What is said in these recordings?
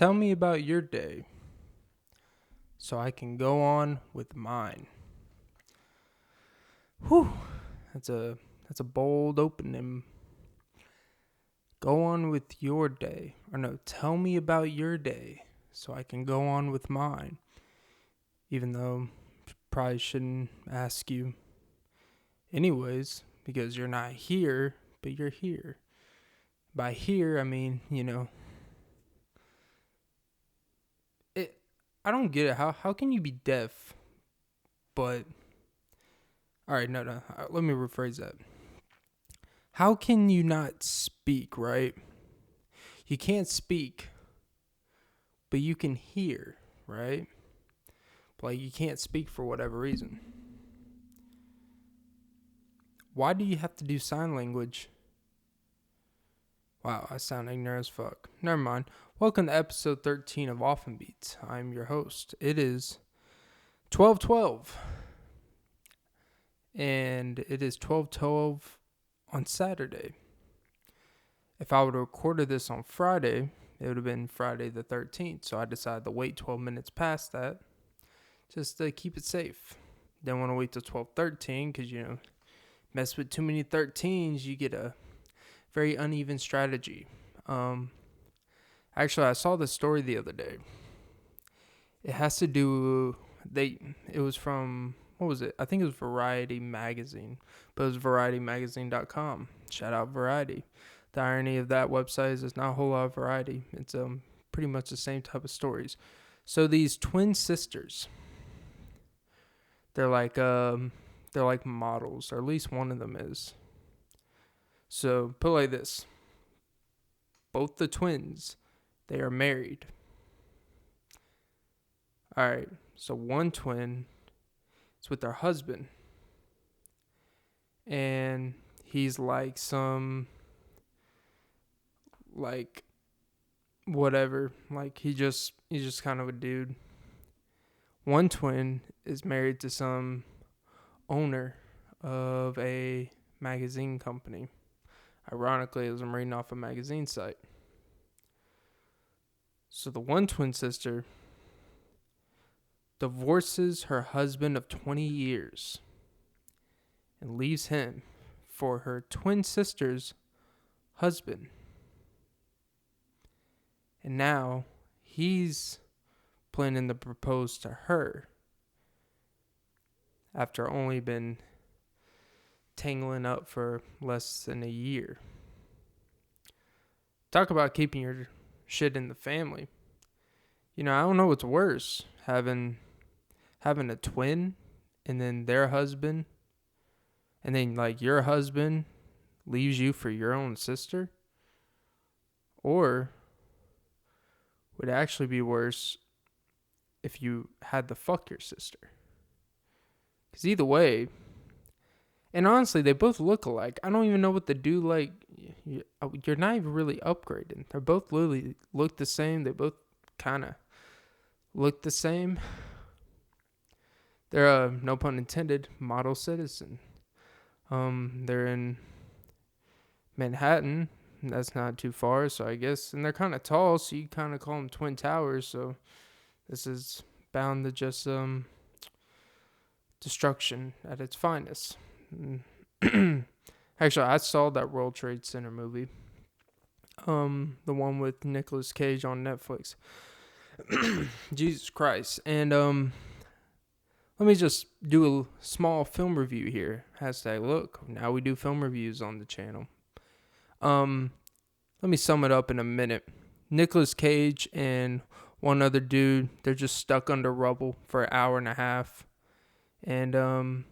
tell me about your day so I can go on with mine. Whew, that's a bold opening. Go on with your day. Or no, tell me about your day so I can go on with mine. Even though probably shouldn't ask you anyways, because you're not here, but you're here. By here, I mean, I don't get it. How can you be deaf, but... Alright, no. Let me rephrase that. How can you not speak, right? You can't speak, but you can hear, right? Like, you can't speak for whatever reason. Why do you have to do sign language? Wow, I sound ignorant as fuck. Never mind. Welcome to episode 13 of Often Beats. I'm your host. It is 12:12. And it is 12:12 on Saturday. If I would have recorded this on Friday, it would have been Friday the 13th. So I decided to wait 12 minutes past that just to keep it safe. Didn't want to wait till 12:13 because, mess with too many 13s, you get a very uneven strategy. Actually, I saw this story the other day. It has to do, it was from, what was it? I think it was Variety Magazine, but it was VarietyMagazine.com. Shout out Variety. The irony of that website is there's not a whole lot of variety. It's pretty much the same type of stories. So these twin sisters, they're like models, or at least one of them is. So put it like this: both the twins, they are married. All right. So one twin is with their husband, and he's like some, like, whatever. Like, he's just kind of a dude. One twin is married to some owner of a magazine company. Ironically, as I'm reading off a magazine site. So the one twin sister divorces her husband of 20 years and leaves him for her twin sister's husband. And now he's planning to propose to her after only been tangling up for less than a year. Talk about keeping your shit in the family. I don't know what's worse, having a twin and then their husband, and then like your husband leaves you for your own sister, or would it actually be worse if you had to fuck your sister? Because either way, and honestly, they both look alike. I don't even know what to do. Like, you're not even really upgrading. They both literally look the same. They both kind of look the same. They're, no pun intended, model citizen. They're in Manhattan. That's not too far, so I guess. And they're kind of tall, so you kind of call them Twin Towers. So this is bound to just destruction at its finest. Actually, I saw that World Trade Center movie. The one with Nicolas Cage on Netflix. Jesus Christ. And let me just do a small film review here. #look. Now we do film reviews on the channel. Let me sum it up in a minute. Nicolas Cage and one other dude, they're just stuck under rubble for an hour and a half. And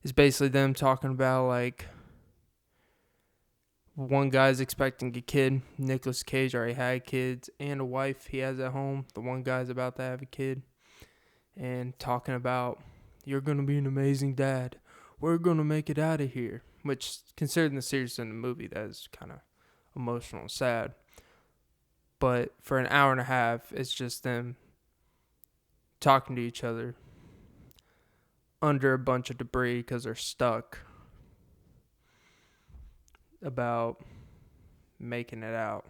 it's basically them talking about, like, one guy's expecting a kid. Nicolas Cage already had kids and a wife he has at home. The one guy's about to have a kid. And talking about, you're going to be an amazing dad. We're going to make it out of here. Which, considering the seriousness in the movie, that is kind of emotional and sad. But for an hour and a half, it's just them talking to each other under a bunch of debris because they're stuck, about making it out.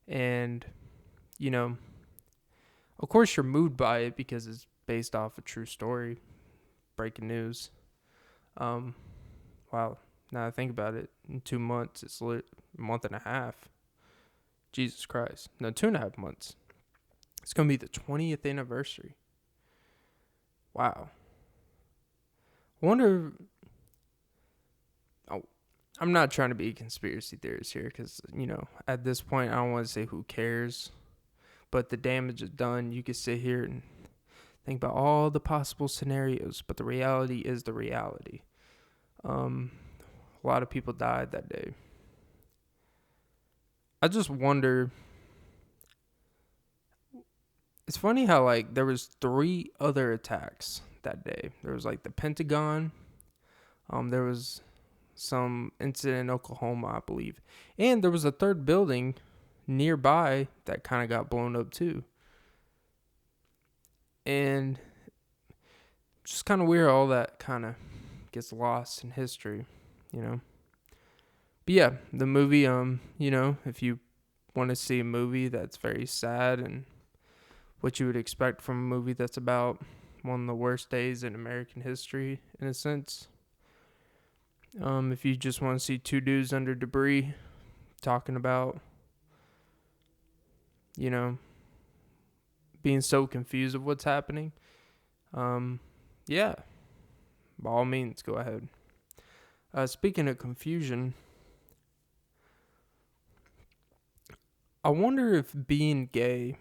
And you know, of course you're moved by it because it's based off a true story. Breaking news. Um, wow. Now I think about it, in 2 months, it's a month and a half. Jesus Christ. No, 2.5 months. It's going to be the 20th anniversary. Wow. I wonder. Oh, I'm not trying to be a conspiracy theorist here because, at this point, I don't want to say who cares. But the damage is done. You can sit here and think about all the possible scenarios, but the reality is the reality. A lot of people died that day. I just wonder. It's funny how there was 3 other attacks that day. There was the Pentagon. There was some incident in Oklahoma, I believe, and there was a third building nearby that kind of got blown up too. And just kind of weird, all that kind of gets lost in history, But yeah, the movie, if you want to see a movie that's very sad and what you would expect from a movie that's about one of the worst days in American history, in a sense. If you just want to see 2 dudes under debris talking about, being so confused of what's happening, yeah, by all means, go ahead. Speaking of confusion, I wonder if being gay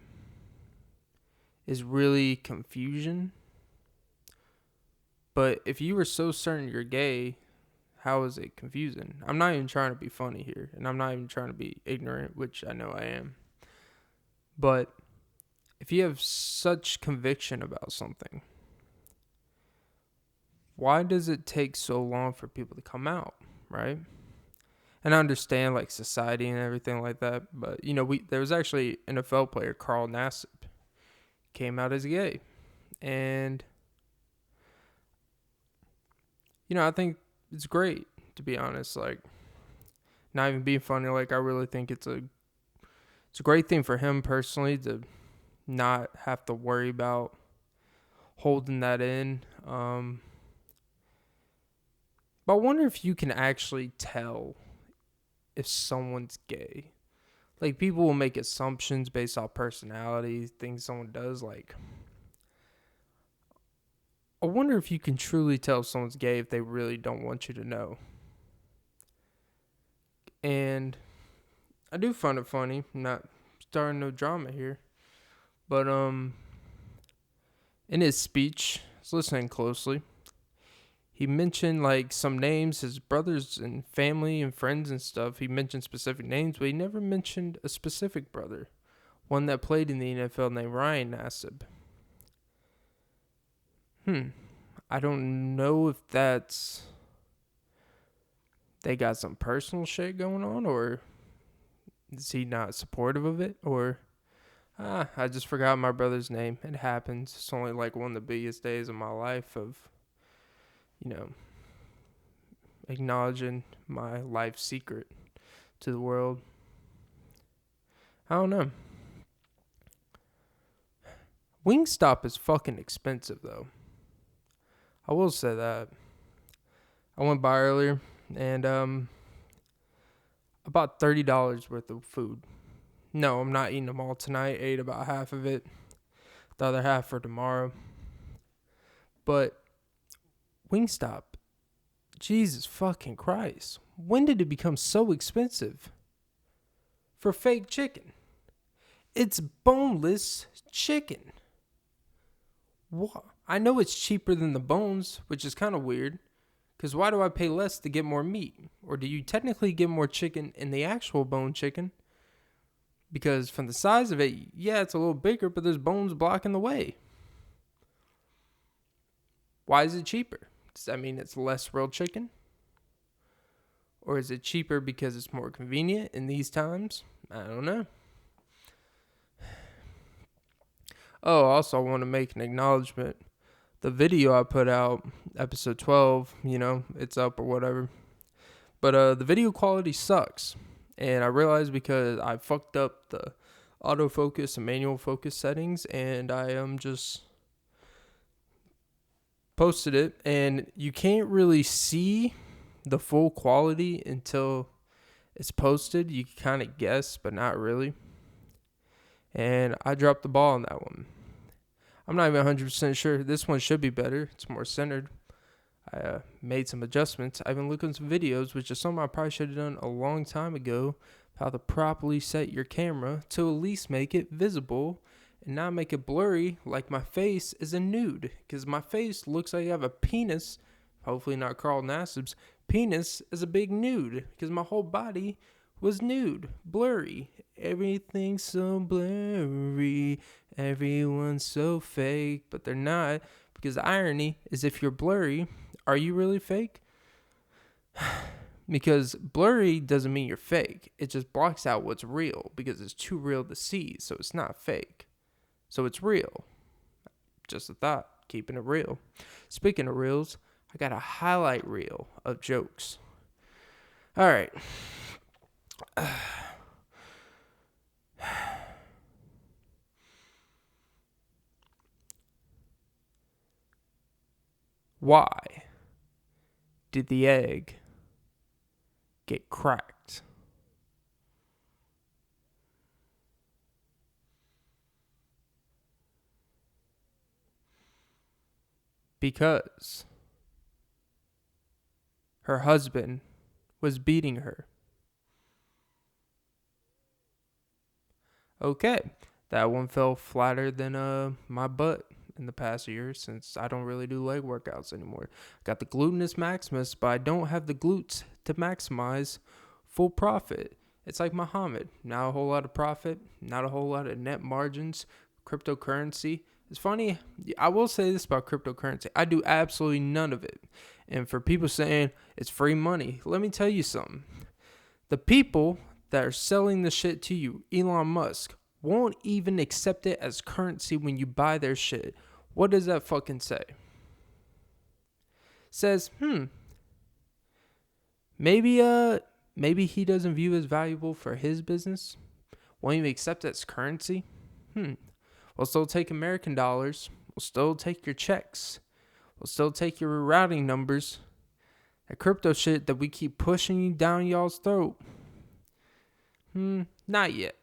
is really confusion. But if you were so certain you're gay, how is it confusing? I'm not even trying to be funny here, and I'm not even trying to be ignorant, which I know I am. But if you have such conviction about something, why does it take so long for people to come out, right? And I understand society and everything like that, but there was actually an NFL player, Carl Nassib, came out as gay, and I think it's great, to be honest. Not even being funny, I really think it's a great thing for him personally to not have to worry about holding that in. But I wonder if you can actually tell if someone's gay. People will make assumptions based off personality, things someone does. I wonder if you can truly tell if someone's gay if they really don't want you to know. And I do find it funny. I'm not starting no drama here. But in his speech, I was listening closely. He mentioned some names, his brothers and family and friends and stuff. He mentioned specific names, but he never mentioned a specific brother. One that played in the NFL named Ryan Nassib. I don't know if that's they got some personal shit going on, or is he not supportive of it, or I just forgot my brother's name. It happens. It's only one of the biggest days of my life of acknowledging my life secret to the world. I don't know. Wingstop is fucking expensive though. I will say that. I went by earlier and about $30 worth of food. No, I'm not eating them all tonight. Ate about half of it. The other half for tomorrow. But Wingstop, Jesus fucking Christ. When did it become so expensive? For fake chicken. It's boneless chicken. What? I know it's cheaper than the bones, which is kind of weird. Because why do I pay less to get more meat? Or do you technically get more chicken in the actual bone chicken? Because from the size of it, yeah, it's a little bigger, but there's bones blocking the way. Why is it cheaper? Does that mean it's less real chicken? Or is it cheaper because it's more convenient in these times? I don't know. Oh, also I want to make an acknowledgement. The video I put out, episode 12, it's up or whatever. But the video quality sucks. And I realized because I fucked up the autofocus and manual focus settings, and I just posted it, and you can't really see the full quality until it's posted. You can kind of guess, but not really. And I dropped the ball on that one. I'm not even 100% sure. This one should be better. It's more centered. I made some adjustments. I've been looking at some videos, which is something I probably should have done a long time ago, how to properly set your camera to at least make it visible and not make it blurry like my face is a nude. Because my face looks like I have a penis, hopefully not Carl Nassib's penis, is a big nude. Because my whole body was nude, blurry. Everything's so blurry. Everyone's so fake, but they're not. Because the irony is, if you're blurry, are you really fake? Because blurry doesn't mean you're fake. It just blocks out what's real because it's too real to see. So it's not fake. So it's real. Just a thought. Keeping it real. Speaking of reels, I got a highlight reel of jokes. All right. Why did the egg get cracked? Because her husband was beating her. Okay, that one fell flatter than my butt in the past year, since I don't really do leg workouts anymore. Got the gluteus maximus, but I don't have the glutes to maximize full profit. It's like Muhammad. Not a whole lot of profit, not a whole lot of net margins. Cryptocurrency. It's funny, I will say this about cryptocurrency. I do absolutely none of it. And for people saying it's free money, let me tell you something. The people that are selling the shit to you, Elon Musk, won't even accept it as currency when you buy their shit. What does that fucking say? Says, maybe he doesn't view as valuable for his business. Won't even accept it as currency. We'll still take American dollars. We'll still take your checks. We'll still take your routing numbers. That crypto shit that we keep pushing you down y'all's throat. Not yet.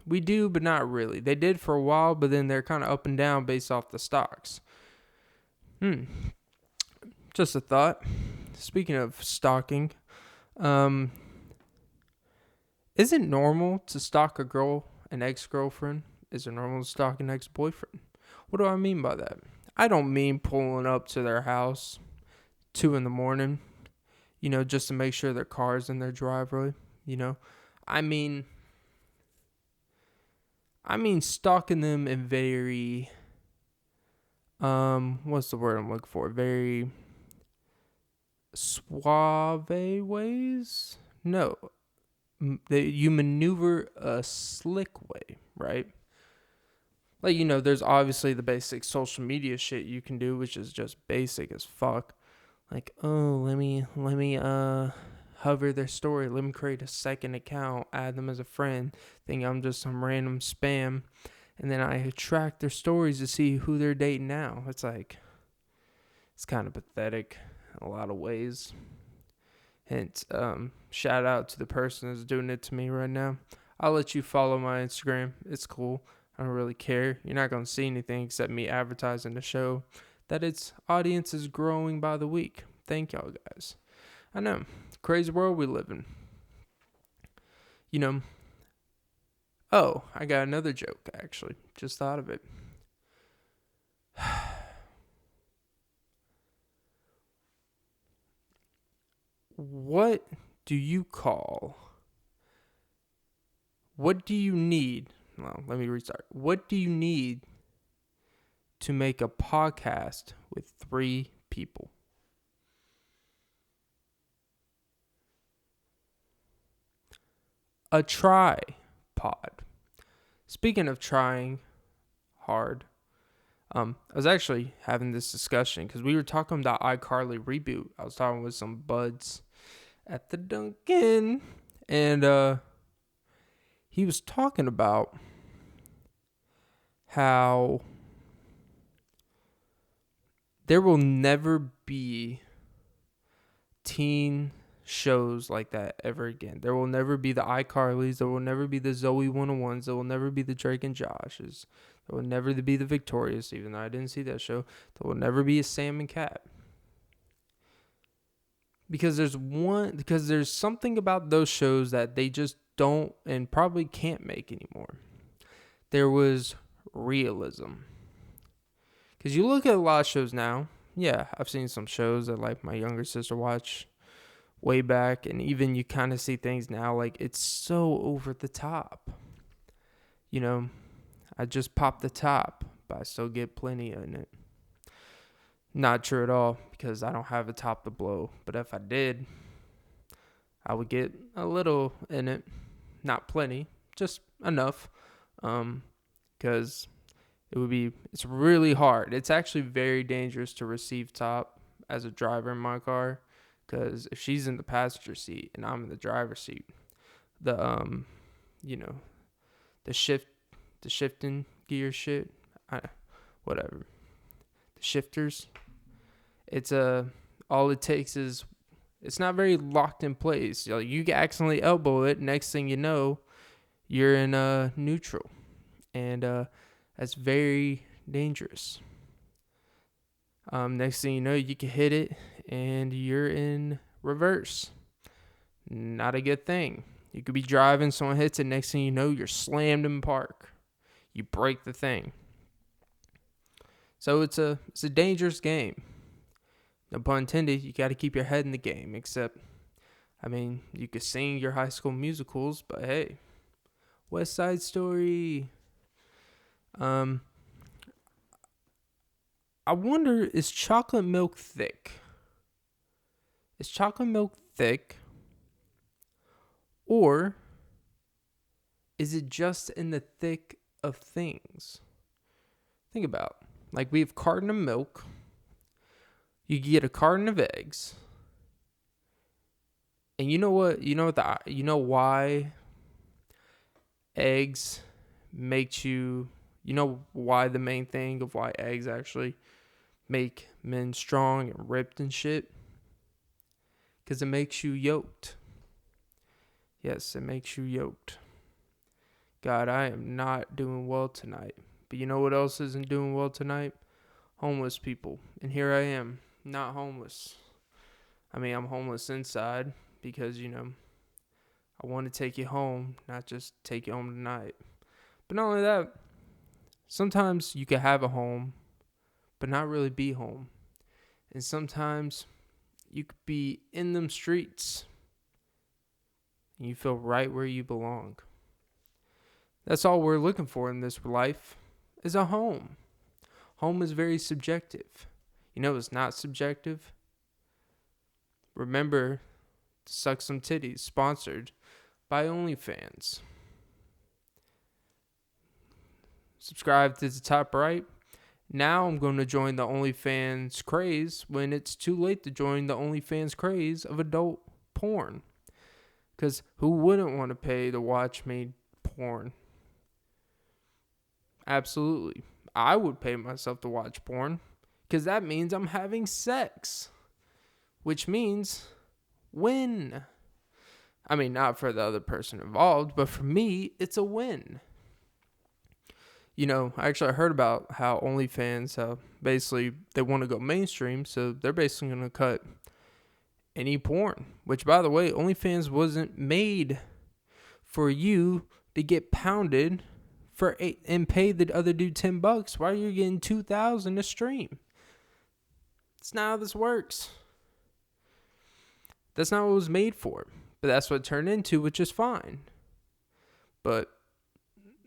We do, but not really. They did for a while, but then they're kind of up and down based off the stocks. Just a thought. Speaking of stalking, is it normal to stalk a girl, an ex-girlfriend? Is it normal to stalk an ex-boyfriend? What do I mean by that? I don't mean pulling up to their house 2 a.m, just to make sure their car's in their driveway, I mean stalking them in very, what's the word I'm looking for? Very suave ways? No. You maneuver a slick way, right? Like, there's obviously the basic social media shit you can do, which is just basic as fuck. Like, let me hover their story. Let me create a second account, add them as a friend, think I'm just some random spam, and then I track their stories to see who they're dating now. It's like, it's kind of pathetic in a lot of ways. Hence, shout out to the person that's doing it to me right now. I'll let you follow my Instagram. It's cool. I don't really care. You're not going to see anything except me advertising the show that its audience is growing by the week. Thank y'all guys. I know. Crazy world we live in. Oh, I got another joke, actually. Just thought of it. What do you need? Well, let me restart. What do you need to make a podcast with 3 people? A tripod. Speaking of trying hard, I was actually having this discussion because we were talking about iCarly reboot. I was talking with some buds at the Dunkin', and he was talking about how there will never be teen shows like that ever again. There will never be the iCarlys. There will never be the Zoe 101s. There will never be the Drake and Joshes. There will never be the Victorious, even though I didn't see that show. There will never be a Sam and Cat. Because there's something about those shows that they just don't and probably can't make anymore. There was realism. Because you look at a lot of shows now. Yeah, I've seen some shows that like my younger sister watched way back, and even you kind of see things now like it's so over the top. You know, I just popped the top, but I still get plenty in it. Not true at all, because I don't have a top to blow. But if I did, I would get a little in it. Not plenty, just enough. Because it's really hard. It's actually very dangerous to receive top as a driver in my car. Because if she's in the passenger seat and I'm in the driver's seat, the shifting gear shit, whatever. The shifters, all it takes is, it's not very locked in place. You can accidentally elbow it. Next thing you know, you're in neutral. And that's very dangerous. Next thing you know, you can hit it and you're in reverse. Not a good thing. You could be driving, someone hits it, next thing you know, you're slammed in park. You break the thing. So it's a dangerous game. No pun intended, you got to keep your head in the game. Except, you could sing your High School Musicals, but hey, West Side Story. I wonder, is chocolate milk thick? Is chocolate milk thick? Or is it just in the thick of things? Think about it. Like, we have a carton of milk. You get a carton of eggs. And you know what? You know why eggs makes you... You know why the main thing of why eggs actually make men strong and ripped and shit? Because it makes you yoked. Yes, it makes you yoked. God, I am not doing well tonight. But you know what else isn't doing well tonight? Homeless people. And here I am, not homeless. I'm homeless inside because, I want to take you home, not just take you home tonight. But not only that, sometimes you can have a home, but not really be home. And sometimes you could be in them streets and you feel right where you belong. That's all we're looking for in this life, is a home. Home is very subjective. You know it's not subjective? Remember to suck some titties, sponsored by OnlyFans. Subscribe to the top right. Now I'm going to join the OnlyFans craze when it's too late to join the OnlyFans craze of adult porn. Because who wouldn't want to pay to watch me porn? Absolutely. I would pay myself to watch porn. Because that means I'm having sex. Which means win. Not for the other person involved, but for me, it's a win. I heard about how OnlyFans, basically they want to go mainstream, so they're basically going to cut any porn. Which, by the way, OnlyFans wasn't made for you to get pounded for and pay the other dude $10 while you're getting $2,000 a stream. That's not how this works. That's not what it was made for. But that's what it turned into, which is fine.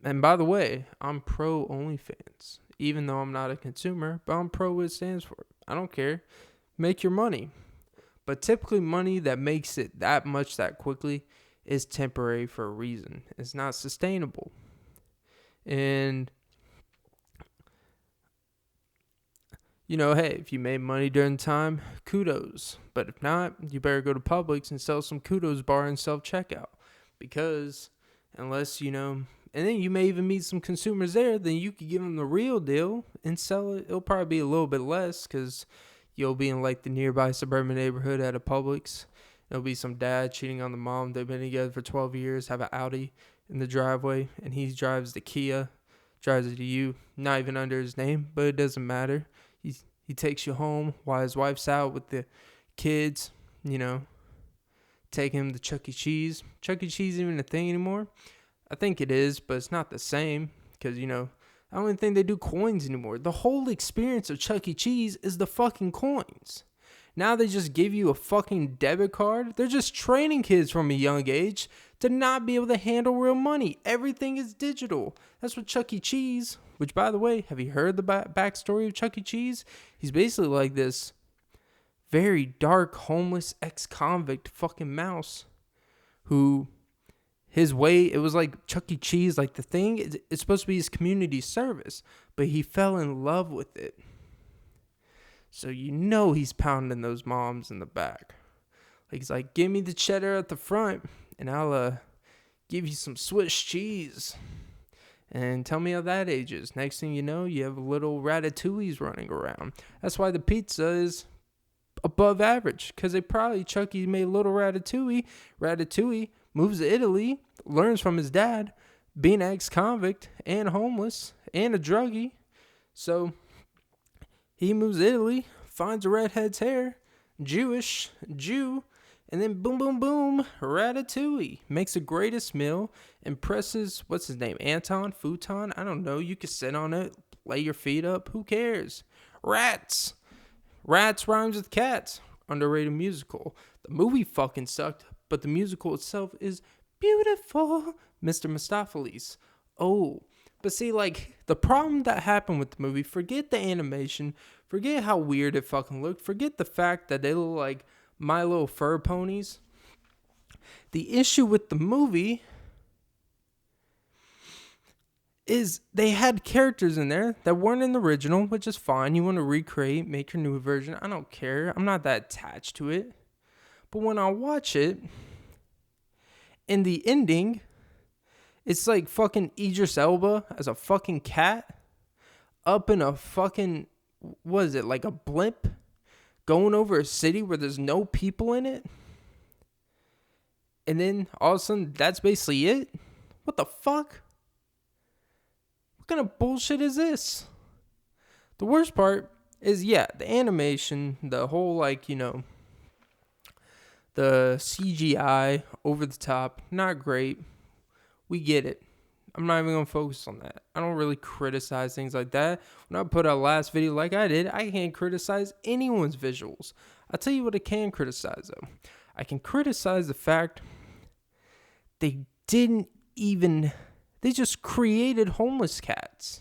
And by the way, I'm pro OnlyFans. Even though I'm not a consumer, but I'm pro what it stands for. I don't care. Make your money. But typically money that makes it that much that quickly is temporary for a reason. It's not sustainable. And, hey, if you made money during the time, kudos. But if not, you better go to Publix and sell some kudos bar and self-checkout. Because unless, And then you may even meet some consumers there. Then you could give them the real deal and sell it. It'll probably be a little bit less because you'll be in like the nearby suburban neighborhood at a Publix. There'll be some dad cheating on the mom. They've been together for 12 years, have an Audi in the driveway, and he drives the Kia, drives it to you, not even under his name, but it doesn't matter. He takes you home while his wife's out with the kids, take him to Chuck E. Cheese. Chuck E. Cheese isn't even a thing anymore? I think it is, but it's not the same because, I don't even think they do coins anymore. The whole experience of Chuck E. Cheese is the fucking coins. Now they just give you a fucking debit card. They're just training kids from a young age to not be able to handle real money. Everything is digital. That's what Chuck E. Cheese, which, by the way, have you heard the backstory of Chuck E. Cheese? He's basically like this very dark, homeless, ex-convict fucking mouse who his way, it was like Chuck E. Cheese, like the thing, it's supposed to be his community service, but he fell in love with it. So he's pounding those moms in the back. Like he's like, give me the cheddar at the front and I'll give you some Swiss cheese. And tell me how that ages. Next thing you know, you have little ratatouilles running around. That's why the pizza is above average. Because Chuck E. made a little ratatouille. Ratatouille moves to Italy, learns from his dad, being an ex-convict and homeless and a druggie. So he moves to Italy, finds a redhead's hair, Jew, and then boom, boom, boom, ratatouille. Makes the greatest meal, impresses, what's his name, Futon? I don't know. You can sit on it, lay your feet up. Who cares? Rats rhymes with cats. Underrated musical. The movie fucking sucked, but the musical itself is beautiful. Mr. Mistopheles. Oh, but see, like, the problem that happened with the movie, forget the animation, forget how weird it fucking looked, forget the fact that they look like My Little Fur Ponies. The issue with the movie is they had characters in there that weren't in the original, which is fine. You want to recreate, make your new version. I don't care. I'm not that attached to it. But when I watch it, in the ending, it's like fucking Idris Elba as a fucking cat up in a fucking, what is it, like a blimp going over a city where there's no people in it. And then all of a sudden, that's basically it? What the fuck? What kind of bullshit is this? The worst part is, the animation, the whole, the CGI over the top, not great. We get it. I'm not even going to focus on that. I don't really criticize things like that. When I put out last video like I did, I can't criticize anyone's visuals. I'll tell you what I can criticize, though. I can criticize the fact they just created homeless cats.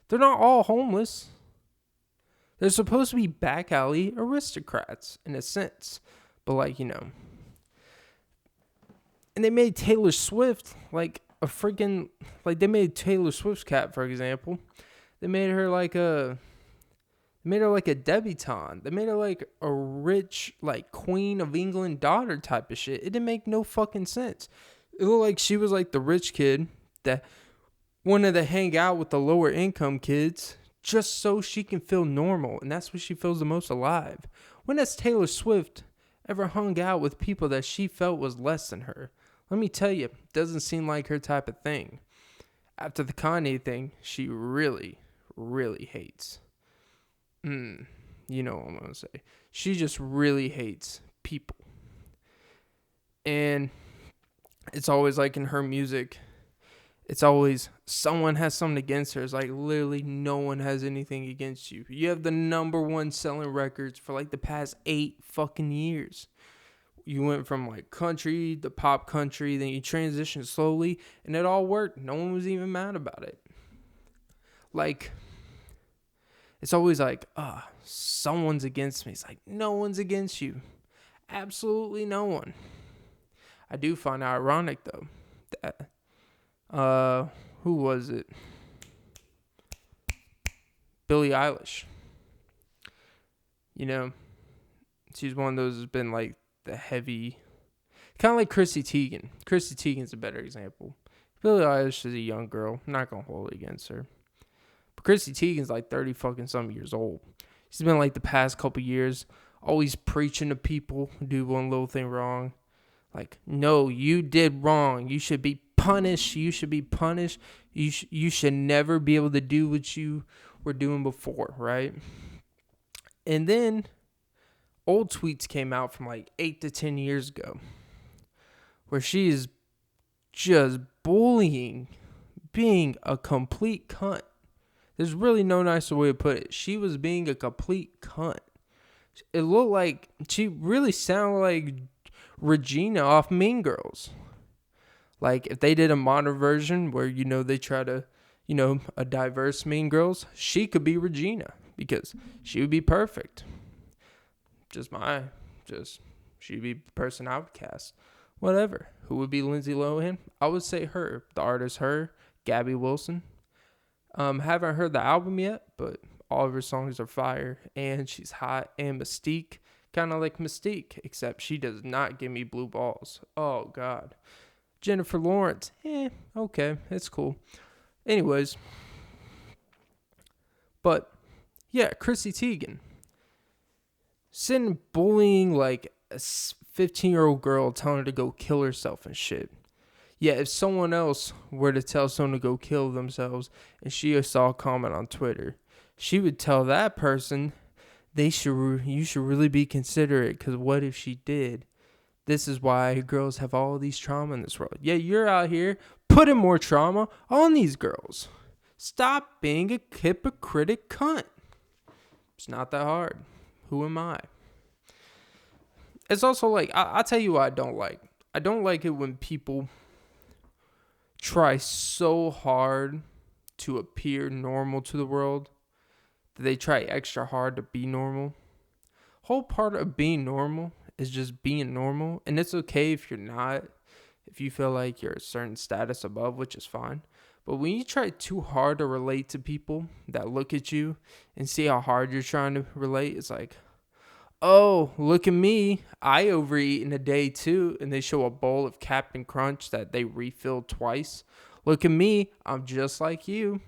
They're not all homeless. They're supposed to be back alley aristocrats, in a sense. But, and they made Taylor Swift, like, a freaking, like, they made Taylor Swift's cat, for example. They made her like a debutante. They made her like a rich, like, Queen of England daughter type of shit. It didn't make no fucking sense. It looked like she was like the rich kid that wanted to hang out with the lower income kids just so she can feel normal. And that's when she feels the most alive. When has Taylor Swift ever hung out with people that she felt was less than her? Let me tell you, it doesn't seem like her type of thing. After the Kanye thing, she really, really hates. You know what I'm going to say. She just really hates people. And it's always like in her music, it's always someone has something against her. It's like literally no one has anything against you. You have the number one selling records for like the past 8 fucking years. You went from like country to pop country, then you transitioned slowly, and it all worked. No one was even mad about it. Like, it's always like, someone's against me. It's like, no one's against you. Absolutely no one. I do find it ironic, though, that, who was it? Billie Eilish. You know, she's one of those that's been like the heavy, kind of like Chrissy Teigen. Chrissy Teigen's a better example. Billie Eilish is a young girl. I'm not gonna hold it against her. But Chrissy Teigen's like 30 fucking some years old. She's been like the past couple years always preaching to people who do one little thing wrong. Like, no, you did wrong. You should be punished. You should be punished. You should never be able to do what you were doing before, right? And then old tweets came out from like 8 to 10 years ago where she is just bullying, being a complete cunt. There's really no nicer way to put it. She was being a complete cunt. It looked like she really sounded like Regina off Mean Girls. Like if they did a modern version where, they try to, a diverse Mean Girls, she could be Regina because she would be perfect. She'd be the person I would cast. Whatever. Who would be Lindsay Lohan? I would say her. The artist, her. Gabby Wilson. Haven't heard the album yet, but all of her songs are fire. And she's hot. And Mystique. Kind of like Mystique. Except she does not give me blue balls. Oh, God. Jennifer Lawrence. Okay. It's cool. Anyways. But, yeah, Chrissy Teigen. Sitting bullying like a 15-year-old girl, telling her to go kill herself and shit. Yeah, if someone else were to tell someone to go kill themselves and she saw a comment on Twitter, she would tell that person you should really be considerate because what if she did? This is why girls have all these trauma in this world. Yeah, you're out here putting more trauma on these girls. Stop being a hypocritic cunt. It's not that hard. Who am I? It's also like, I'll tell you what I don't like. I don't like it when people try so hard to appear normal to the world that they try extra hard to be normal. Whole part of being normal is just being normal. And it's okay if you're not, if you feel like you're a certain status above, which is fine. But when you try too hard to relate to people that look at you and see how hard you're trying to relate, it's like, oh, look at me. I overeat in a day too. And they show a bowl of Captain Crunch that they refilled twice. Look at me. I'm just like you.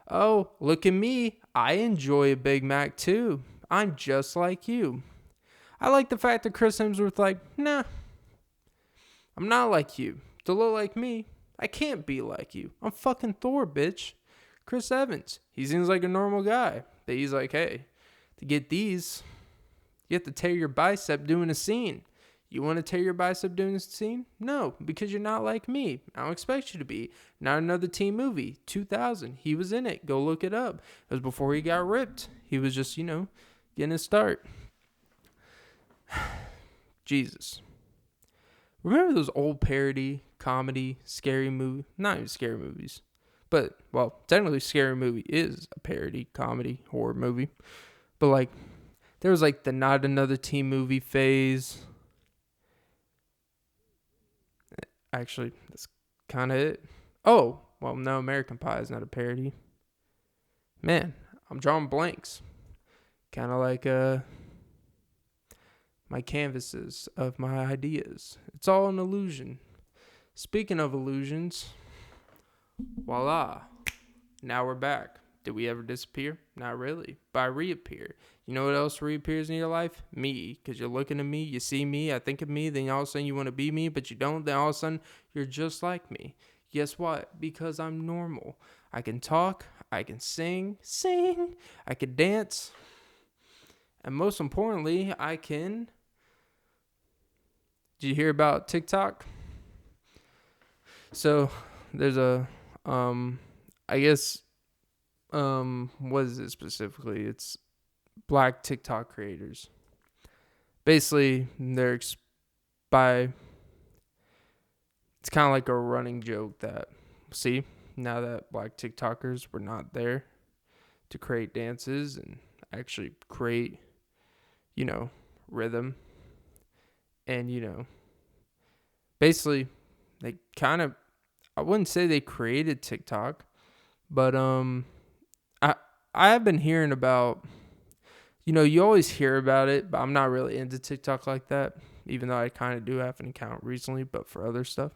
Oh, look at me. I enjoy a Big Mac too. I'm just like you. I like the fact that Chris Hemsworth like, nah, I'm not like you. To look like me, I can't be like you. I'm fucking Thor, bitch. Chris Evans, he seems like a normal guy. But he's like, hey, to get these, you have to tear your bicep doing a scene. You want to tear your bicep doing a scene? No, because you're not like me. I don't expect you to be. Not another teen movie. 2000. He was in it. Go look it up. It was before he got ripped. He was just, getting his start. Jesus. Remember those old parody, comedy, scary movie? Not even scary movies. But, well, technically Scary Movie is a parody, comedy, horror movie. But, like, there was, like, the Not Another Teen Movie phase. Actually, that's kind of it. Oh, well, no, American Pie is not a parody. Man, I'm drawing blanks. Kind of like my canvases of my ideas. It's all an illusion. Speaking of illusions, voila. Now we're back. Did we ever disappear? Not really. But I reappear. You know what else reappears in your life? Me. Because you're looking at me, you see me, I think of me, then all of a sudden you want to be me, but you don't. Then all of a sudden you're just like me. Guess what? Because I'm normal. I can talk, I can sing, I can dance, and most importantly, I can... Did you hear about TikTok? So there's a, I guess, what is it specifically? It's black TikTok creators. Basically, it's kind of like a running joke that, see, now that black TikTokers were not there to create dances and actually create, rhythm. And, basically, they kind of, I wouldn't say they created TikTok, but I have been hearing about, you always hear about it, but I'm not really into TikTok like that, even though I kind of do have an account recently, but for other stuff.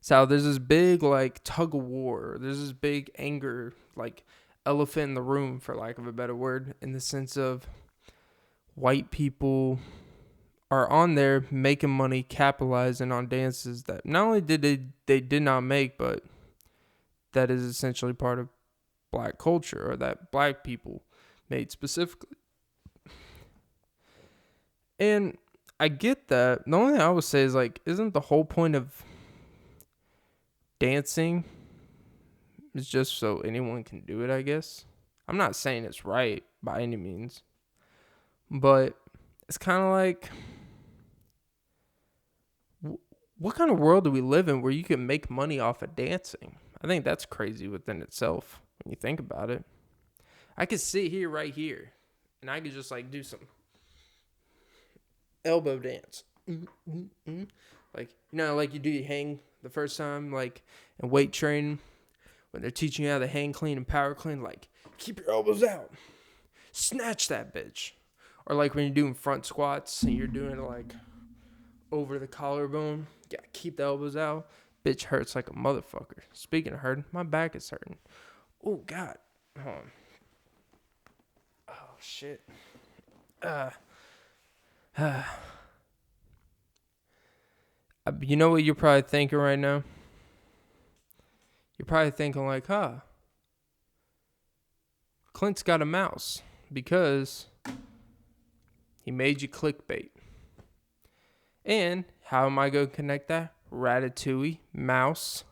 So there's this big, like, tug of war. There's this big anger, like, elephant in the room, for lack of a better word, in the sense of white people are on there making money, capitalizing on dances that not only did they did not make, but that is essentially part of black culture, or that black people made specifically. And I get that. The only thing I would say is, like, isn't the whole point of dancing is just so anyone can do it, I guess? I'm not saying it's right by any means, but it's kind of like, what kind of world do we live in where you can make money off of dancing? I think that's crazy within itself when you think about it. I could sit here right here and I could just, like, do some elbow dance. Like, you know, like you do your hang the first time, like in weight training, when they're teaching you how to hang clean and power clean, like, keep your elbows out. Snatch that bitch. Or like when you're doing front squats and you're doing it, like, over the collarbone. Yeah, keep the elbows out. Bitch hurts like a motherfucker. Speaking of hurting, my back is hurting. Oh, God. Hold on. Oh, shit. You know what you're probably thinking right now? You're probably thinking, like, Clint's got a mouse because he made you clickbait. And how am I going to connect that? Ratatouille, mouse,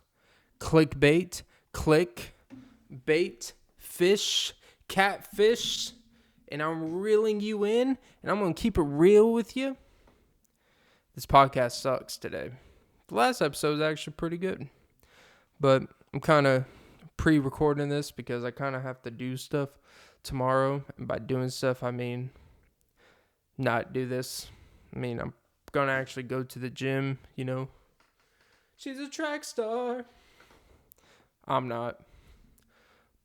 clickbait, click, bait, fish, catfish, and I'm reeling you in, and I'm going to keep it real with you. This podcast sucks today. The last episode was actually pretty good, but I'm kind of pre-recording this because I kind of have to do stuff tomorrow, and by doing stuff, I mean not do this. I mean, I'm gonna actually go to the gym, you know. She's a track star. I'm not.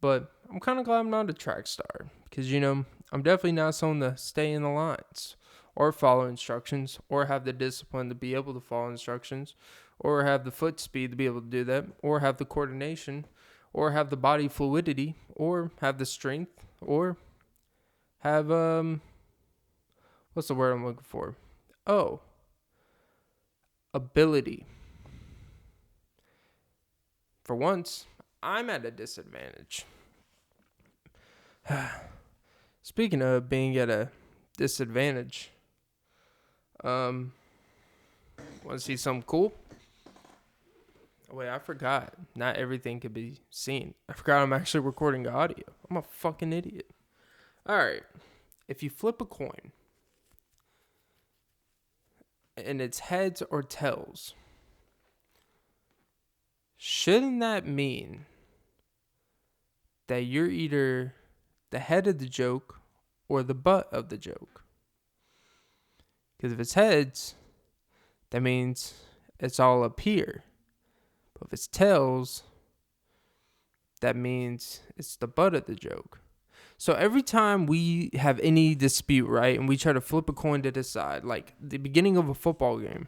But I'm kind of glad I'm not a track star. Because, you know, I'm definitely not someone to stay in the lines. Or follow instructions. Or have the discipline to be able to follow instructions. Or have the foot speed to be able to do that. Or have the coordination. Or have the body fluidity. Or have the strength. Or have, what's the word I'm looking for? Oh. Ability. For once, I'm at a disadvantage. Speaking of being at a disadvantage, want to see something cool? Oh, wait, I forgot. Not everything can be seen. I forgot I'm actually recording audio. I'm a fucking idiot. All right. If you flip a coin and it's heads or tails, shouldn't that mean that you're either the head of the joke or the butt of the joke? Because if it's heads, that means it's all up here. But if it's tails, that means it's the butt of the joke. So every time we have any dispute, right, and we try to flip a coin to decide, like the beginning of a football game,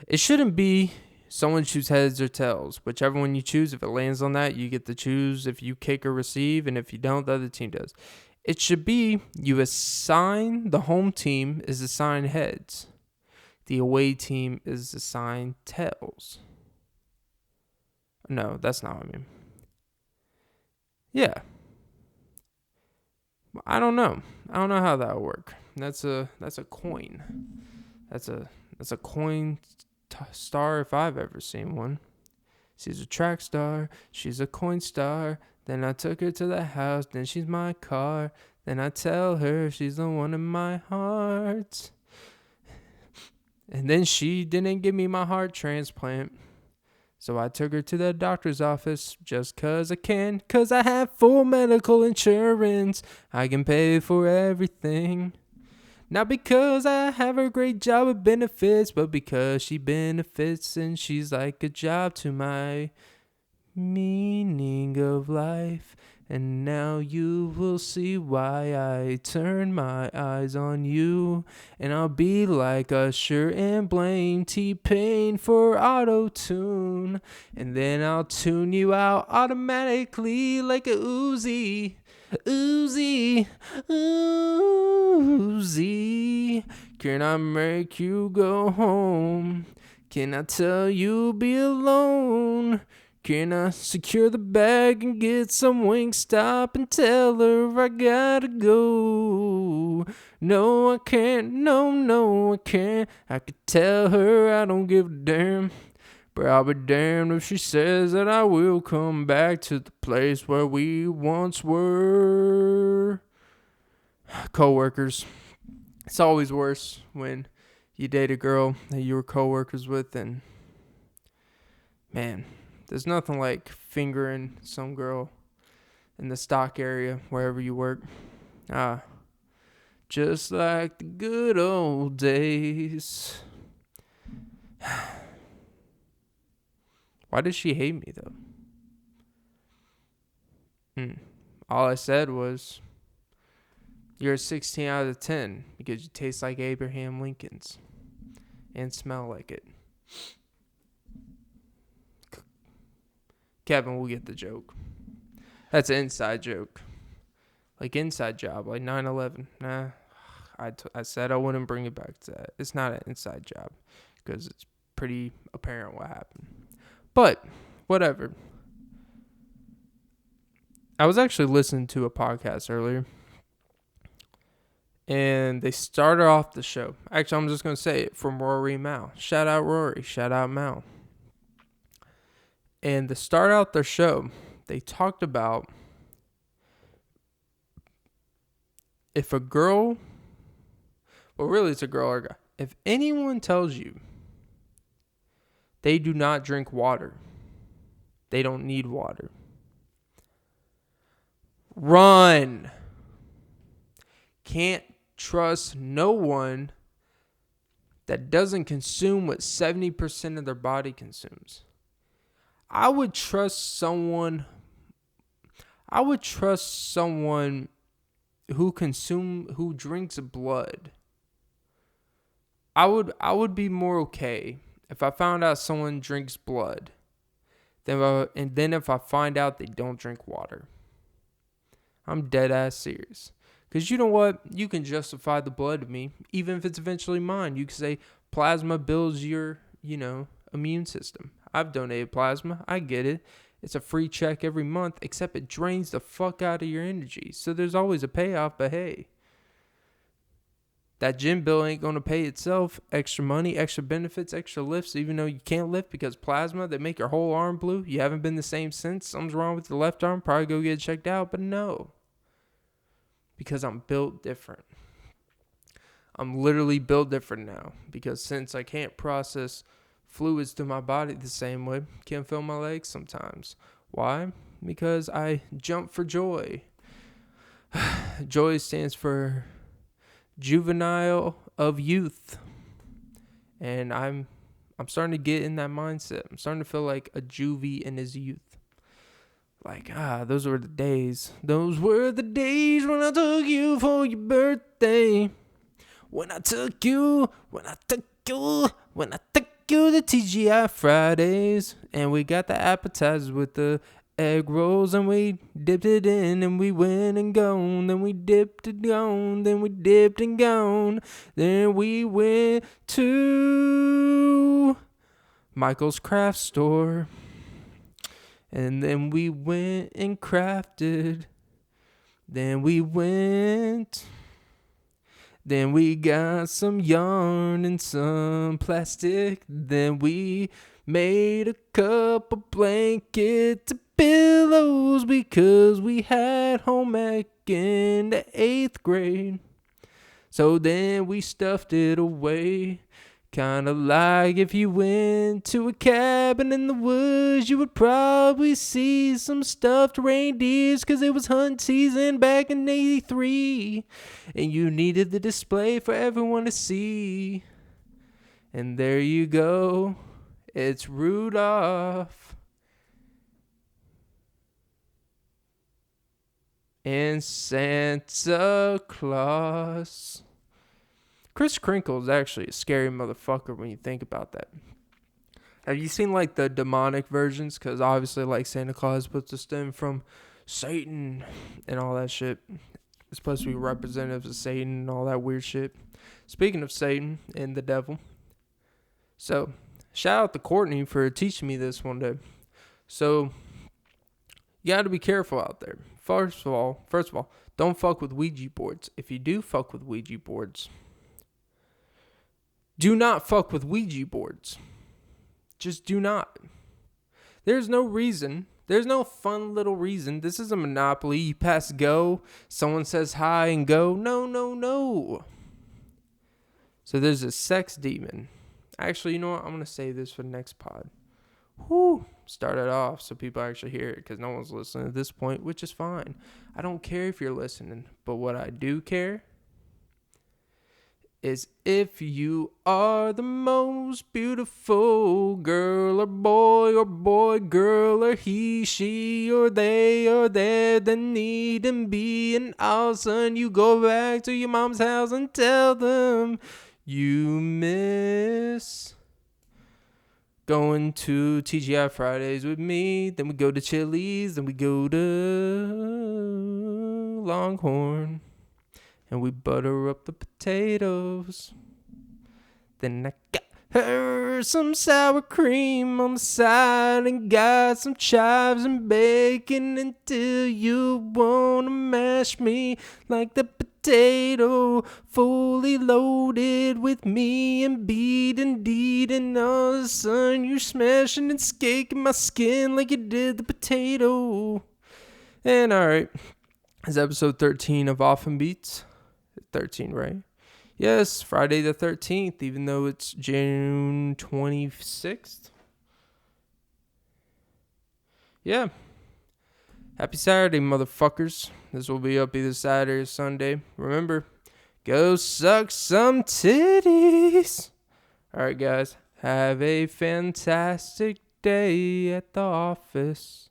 it shouldn't be someone choose heads or tails. Whichever one you choose, if it lands on that, you get to choose if you kick or receive, and if you don't, the other team does. It should be you assign, the home team is assigned heads. The away team is assigned tails. No, that's not what I mean. Yeah. I don't know. I don't know how that would work. That's a coin. That's a coin star if I've ever seen one. She's a track star. She's a coin star. Then I took her to the house. Then she's my car. Then I tell her she's the one in my heart. And then she didn't give me my heart transplant. So I took her to the doctor's office just 'cause I can. 'Cause I have full medical insurance. I can pay for everything. Not because I have a great job with benefits, but because she benefits and she's like a job to my meaning of life. And now you will see why I turn my eyes on you. And I'll be like Usher and blame T-Pain for auto-tune. And then I'll tune you out automatically like a Uzi. Uzi, Uzi. Can I make you go home? Can I tell you be alone? Can I secure the bag and get some Wingstop and tell her I gotta go? No, I can't. No, I can't. I could tell her I don't give a damn. But I'll be damned if she says that I will come back to the place where we once were. Co-workers. It's always worse when you date a girl that you were co-workers with, and man, there's nothing like fingering some girl in the stock area wherever you work. Just like the good old days. Why does she hate me, though? All I said was, you're a 16 out of 10 because you taste like Abraham Lincoln's and smell like it. Kevin will get the joke. That's an inside joke. Like inside job, like 9/11. Nah, I said I wouldn't bring it back to that. It's not an inside job because it's pretty apparent what happened. But, whatever. I was actually listening to a podcast earlier. And they started off the show. Actually, I'm just going to say it from Rory Mal. Shout out Rory. Shout out Mal. And to start out their show, they talked about if a girl, well, really it's a girl or a guy. If anyone tells you they do not drink water, they don't need water, run. Can't trust no one that doesn't consume what 70% of their body consumes. I would trust someone who drinks blood. I would be more okay if I found out someone drinks blood and then if I find out they don't drink water. I'm dead ass serious. Because you know what? You can justify the blood to me, even if it's eventually mine. You can say plasma builds your, immune system. I've donated plasma. I get it. It's a free check every month, except it drains the fuck out of your energy. So there's always a payoff, but hey, that gym bill ain't going to pay itself. Extra money, extra benefits, extra lifts, even though you can't lift because plasma, they make your whole arm blue. You haven't been the same since. Something's wrong with your left arm. Probably go get it checked out, but no. Because I'm built different. I'm literally built different now. Because since I can't process fluids through my body the same way, can't feel my legs sometimes. Why? Because I jump for joy. Joy stands for juvenile of youth. And I'm starting to get in that mindset. I'm starting to feel like a juvie in his youth. Like, those were the days. Those were the days when I took you for your birthday. When I took you to TGI Fridays. And we got the appetizers with the egg rolls. And we dipped it in and we went and gone. Then we dipped and gone. Then we dipped and gone. Then we went to Michael's craft store. And then we went and crafted. Then we got some yarn and some plastic. Then we made a couple blankets and pillows because we had home ec in the 8th grade. So then we stuffed it away. Kinda like if you went to a cabin in the woods, you would probably see some stuffed reindeers, 'cause it was hunting season back in 83. And you needed the display for everyone to see. And there you go, it's Rudolph. and Santa Claus. Kris Kringle is actually a scary motherfucker when you think about that. Have you seen like the demonic versions? Because obviously, like Santa Claus puts a stem from Satan and all that shit. It's supposed to be representatives of Satan and all that weird shit. Speaking of Satan and the devil, so shout out to Courtney for teaching me this one day. So you got to be careful out there. First of all, don't fuck with Ouija boards. If you do fuck with Ouija boards, do not fuck with Ouija boards. Just do not. There's no reason. There's no fun little reason. This is a Monopoly. You pass go. Someone says hi and go. No, no, no. So there's a sex demon. Actually, you know what? I'm going to save this for the next pod. Whew. Start it off so people actually hear it because no one's listening at this point, which is fine. I don't care if you're listening. But what I do care is if you are the most beautiful girl or boy, girl or he, she or they or there, then need and be, and all of a sudden you go back to your mom's house and tell them you miss going to TGI Fridays with me, then we go to Chili's, then we go to Longhorn. And we butter up the potatoes. Then I got her some sour cream on the side and got some chives and bacon until you wanna mash me like the potato, fully loaded with me and beat and deed, and all of a sudden you're smashing and scaking my skin like you did the potato. And alright, it's episode 13 of Often Beats. 13, right? Yes, Friday the 13th, even though it's June 26th. Yeah. Happy Saturday, motherfuckers. This will be up either Saturday or Sunday. Remember, go suck some titties. Alright, guys. Have a fantastic day at the office.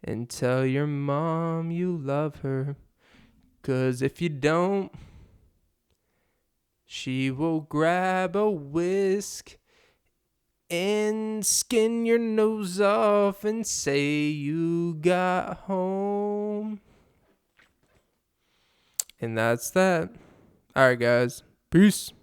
And tell your mom you love her. 'Cause if you don't, she will grab a whisk and skin your nose off and say you got home. And that's that. Alright, guys. Peace.